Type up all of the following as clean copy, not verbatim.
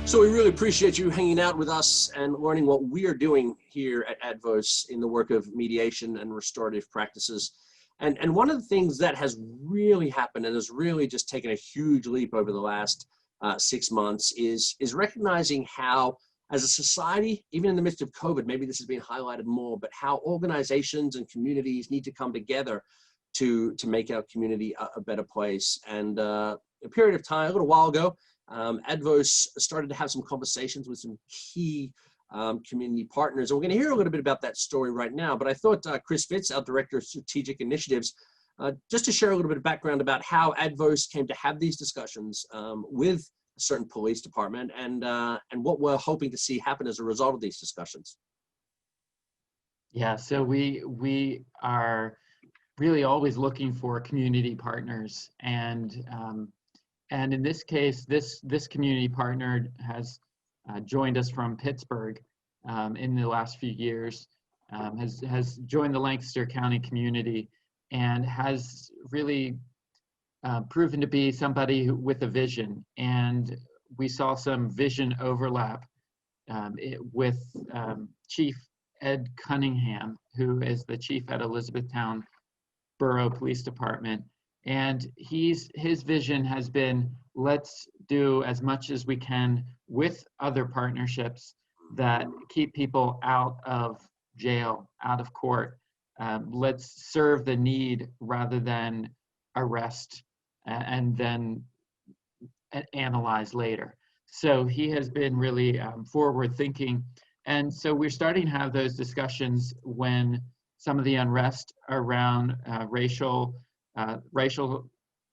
So we really appreciate you hanging out with us and learning what we are doing here at Advoz in the work of mediation and restorative practices. And one of the things that has really happened and has really just taken a huge leap over the last 6 months is recognizing how, as a society, even in the midst of COVID, maybe this has been highlighted more, but how organizations and communities need to come together to make our community a better place. And a period of time, a little while ago, Advoz started to have some conversations with some key community partners. And we're going to hear a little bit about that story right now. But I thought Chris Fitz, our Director of Strategic Initiatives, just to share a little bit of background about how Advoz came to have these discussions with a certain police department and what we're hoping to see happen as a result of these discussions. Yeah, so we are really always looking for community partners, and in this case, this community partner has joined us from Pittsburgh in the last few years, has joined the Lancaster County community, and has really proven to be somebody with a vision. And we saw some vision overlap with Chief Ed Cunningham, who is the chief at Elizabethtown Borough Police Department. And his vision has been, let's do as much as we can with other partnerships that keep people out of jail, out of court. Let's serve the need rather than arrest and then analyze later. So he has been really forward thinking. And so we're starting to have those discussions when some of the unrest around racial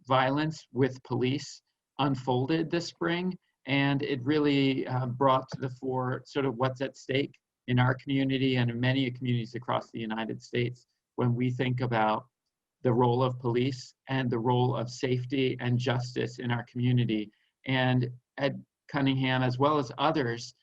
violence with police unfolded this spring, and it really brought to the fore sort of what's at stake in our community and in many communities across the United States when we think about the role of police and the role of safety and justice in our community. And Ed Cunningham, as well as others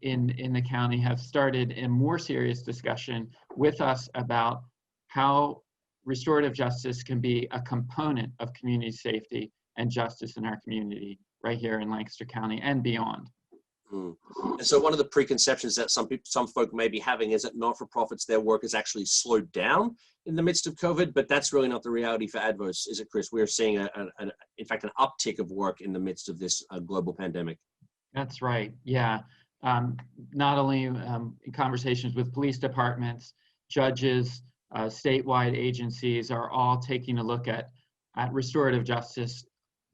in the county, have started a more serious discussion with us about how restorative justice can be a component of community safety and justice in our community right here in Lancaster County and beyond. And so one of the preconceptions that some folk may be having is that not-for-profits, their work is actually slowed down in the midst of COVID, but that's really not the reality for Advoz, is it, Chris? We are seeing, in fact, an uptick of work in the midst of this global pandemic. That's right, yeah. Not only in conversations with police departments, judges, statewide agencies are all taking a look at restorative justice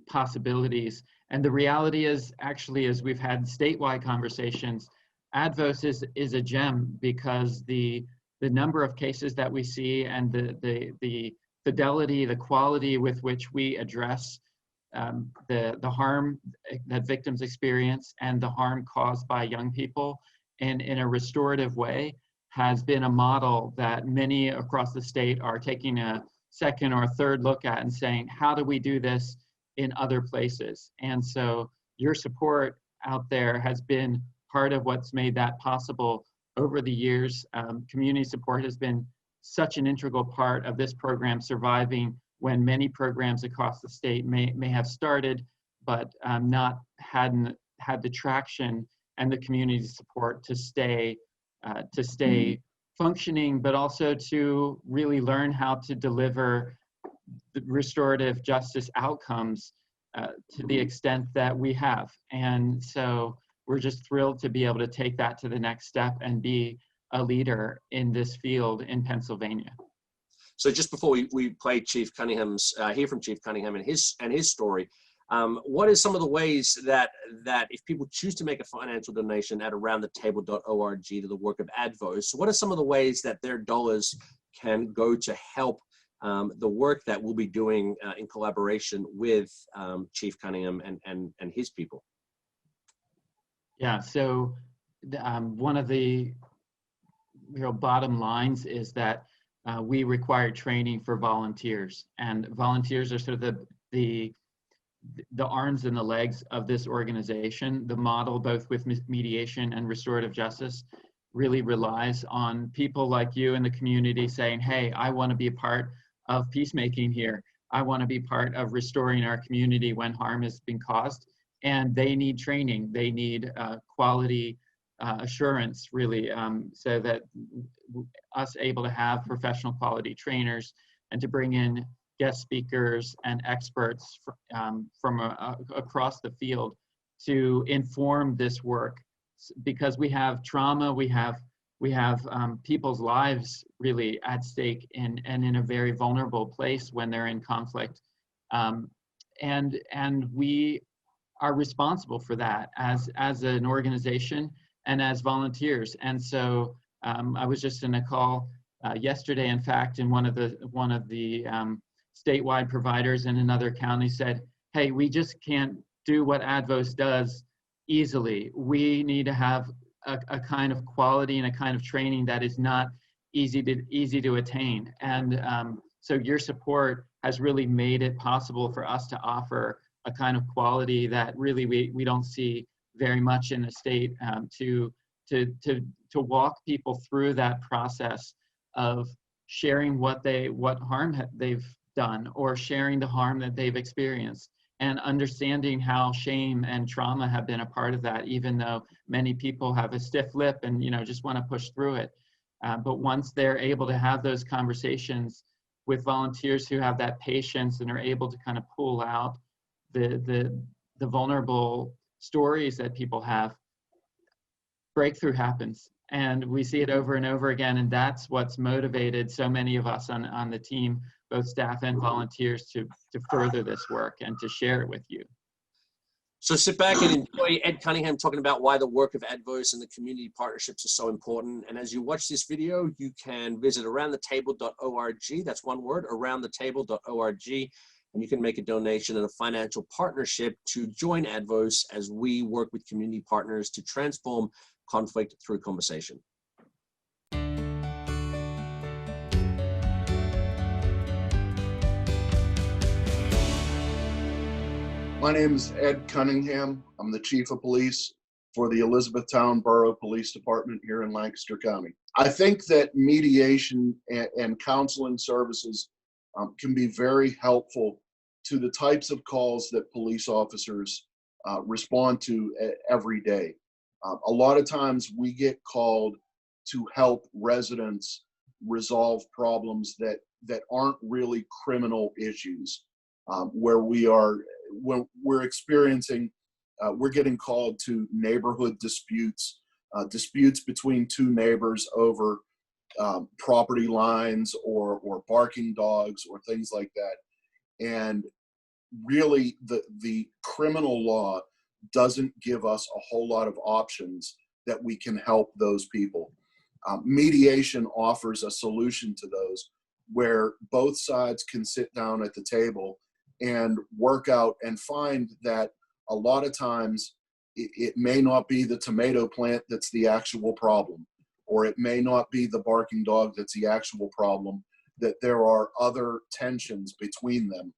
possibilities. And the reality is, actually, as we've had statewide conversations, Advoz is a gem because the number of cases that we see and the fidelity, the quality with which we address the harm that victims experience and the harm caused by young people in a restorative way has been a model that many across the state are taking a second or third look at and saying, how do we do this in other places? And so your support out there has been part of what's made that possible over the years. Community support has been such an integral part of this program surviving when many programs across the state may have started, but hadn't had the traction and the community support to stay functioning, but also to really learn how to deliver the restorative justice outcomes to the extent that we have. And so we're just thrilled to be able to take that to the next step and be a leader in this field in Pennsylvania. So just before we play Chief Cunningham's, hear from Chief Cunningham and his story, what is some of the ways that if people choose to make a financial donation at aroundthetable.org to the work of Advoz, what are some of the ways that their dollars can go to help the work that we'll be doing in collaboration with Chief Cunningham and his people? Yeah, so one of the real bottom lines is that we require training for volunteers, and volunteers are sort of the arms and the legs of this organization. The model, both with mediation and restorative justice, really relies on people like you in the community saying, hey, I want to be a part of peacemaking here. I want to be part of restoring our community when harm has been caused. and they need training. They need quality assurance, really, so that us able to have professional quality trainers and to bring in guest speakers and experts from across the field to inform this work, because we have trauma, we have people's lives really at stake and in a very vulnerable place when they're in conflict, and we are responsible for that as an organization and as volunteers. And so I was just in a call yesterday, in fact, and one of the statewide providers in another county said, hey, we just can't do what Advoz does easily. We need to have a kind of quality and a kind of training that is not easy to attain. And so your support has really made it possible for us to offer a kind of quality that really we don't see very much in the state, to walk people through that process of sharing what harm they've done, or sharing the harm that they've experienced, and understanding how shame and trauma have been a part of that, even though many people have a stiff lip and just want to push through it. But once they're able to have those conversations with volunteers who have that patience and are able to kind of pull out the vulnerable stories that people have, breakthrough happens. And we see it over and over again, and that's what's motivated so many of us on the team, both staff and volunteers, to further this work and to share it with you. So sit back and enjoy Ed Cunningham talking about why the work of Advoz and the community partnerships are so important. And as you watch this video, you can visit aroundthetable.org. That's one word, aroundthetable.org. And you can make a donation and a financial partnership to join Advoz as we work with community partners to transform conflict through conversation. My name is Ed Cunningham. I'm the Chief of Police for the Elizabethtown Borough Police Department here in Lancaster County. I think that mediation and counseling services can be very helpful to the types of calls that police officers respond to every day. A lot of times we get called to help residents resolve problems that aren't really criminal issues, where when we're experiencing, we're getting called to neighborhood disputes, disputes between two neighbors over property lines or barking dogs or things like that. And really the criminal law doesn't give us a whole lot of options that we can help those people. Mediation offers a solution to those, where both sides can sit down at the table and work out and find that a lot of times it may not be the tomato plant that's the actual problem, or it may not be the barking dog that's the actual problem, that there are other tensions between them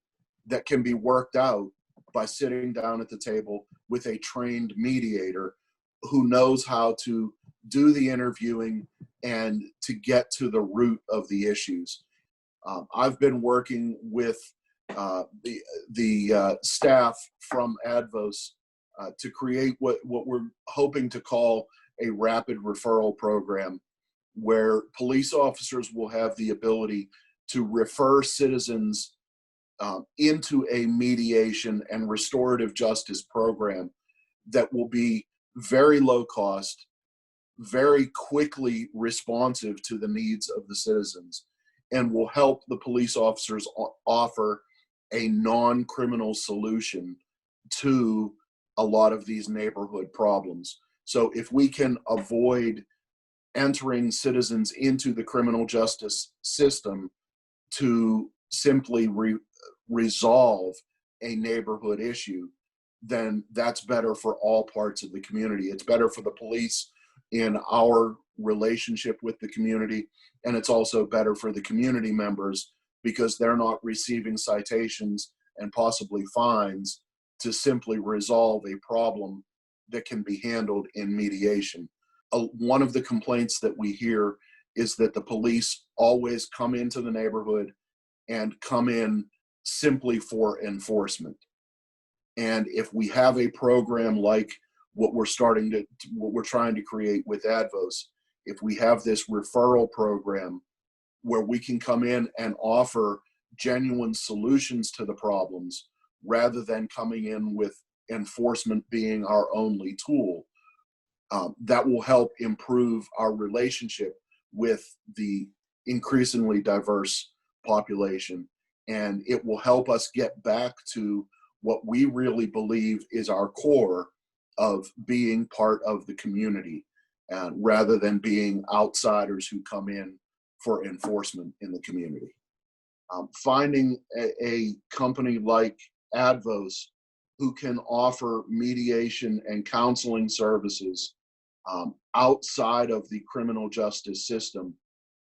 that can be worked out by sitting down at the table with a trained mediator who knows how to do the interviewing and to get to the root of the issues. I've been working with the staff from Advoz to create what we're hoping to call a rapid referral program, where police officers will have the ability to refer citizens into a mediation and restorative justice program that will be very low cost, very quickly responsive to the needs of the citizens, and will help the police officers offer a non-criminal solution to a lot of these neighborhood problems. So if we can avoid entering citizens into the criminal justice system to simply resolve a neighborhood issue, then that's better for all parts of the community. It's better for the police in our relationship with the community, and it's also better for the community members because they're not receiving citations and possibly fines to simply resolve a problem that can be handled in mediation. One of the complaints that we hear is that the police always come into the neighborhood and come in simply for enforcement. And if we have a program like what we're trying to create with Advoz, if we have this referral program where we can come in and offer genuine solutions to the problems rather than coming in with enforcement being our only tool, that will help improve our relationship with the increasingly diverse population. And it will help us get back to what we really believe is our core of being part of the community, rather than being outsiders who come in for enforcement in the community. Finding a company like Advoz who can offer mediation and counseling services outside of the criminal justice system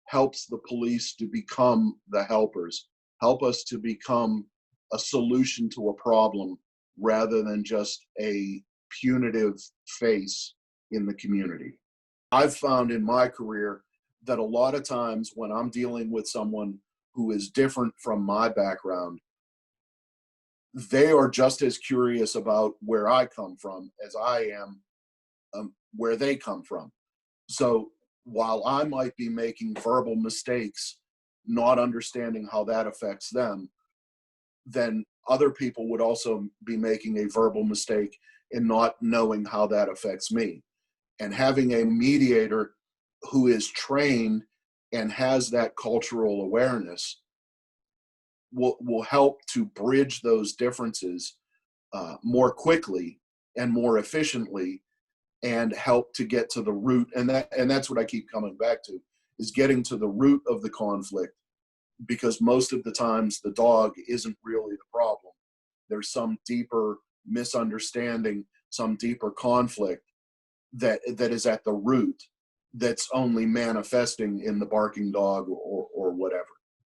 helps the police to become the helpers, help us to become a solution to a problem rather than just a punitive face in the community. I've found in my career that a lot of times when I'm dealing with someone who is different from my background, they are just as curious about where I come from as I am where they come from. So while I might be making verbal mistakes, not understanding how that affects them, then other people would also be making a verbal mistake in not knowing how that affects me. And having a mediator who is trained and has that cultural awareness will help to bridge those differences more quickly and more efficiently, and help to get to the root. And that's what I keep coming back to, is getting to the root of the conflict, because most of the times the dog isn't really the problem. There's some deeper misunderstanding, some deeper conflict that is at the root, that's only manifesting in the barking dog or whatever.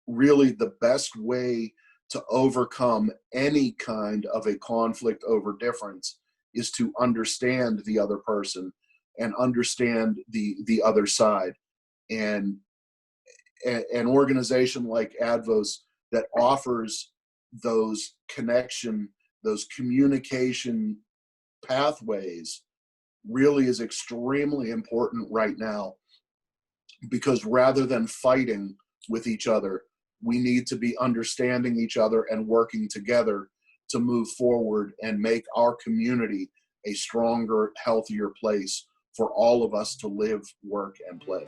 Really, the best way to overcome any kind of a conflict over difference is to understand the other person and understand the other side. And an organization like Advoz that offers those connection, those communication pathways really is extremely important right now, because rather than fighting with each other, we need to be understanding each other and working together to move forward and make our community a stronger, healthier place for all of us to live, work, and play.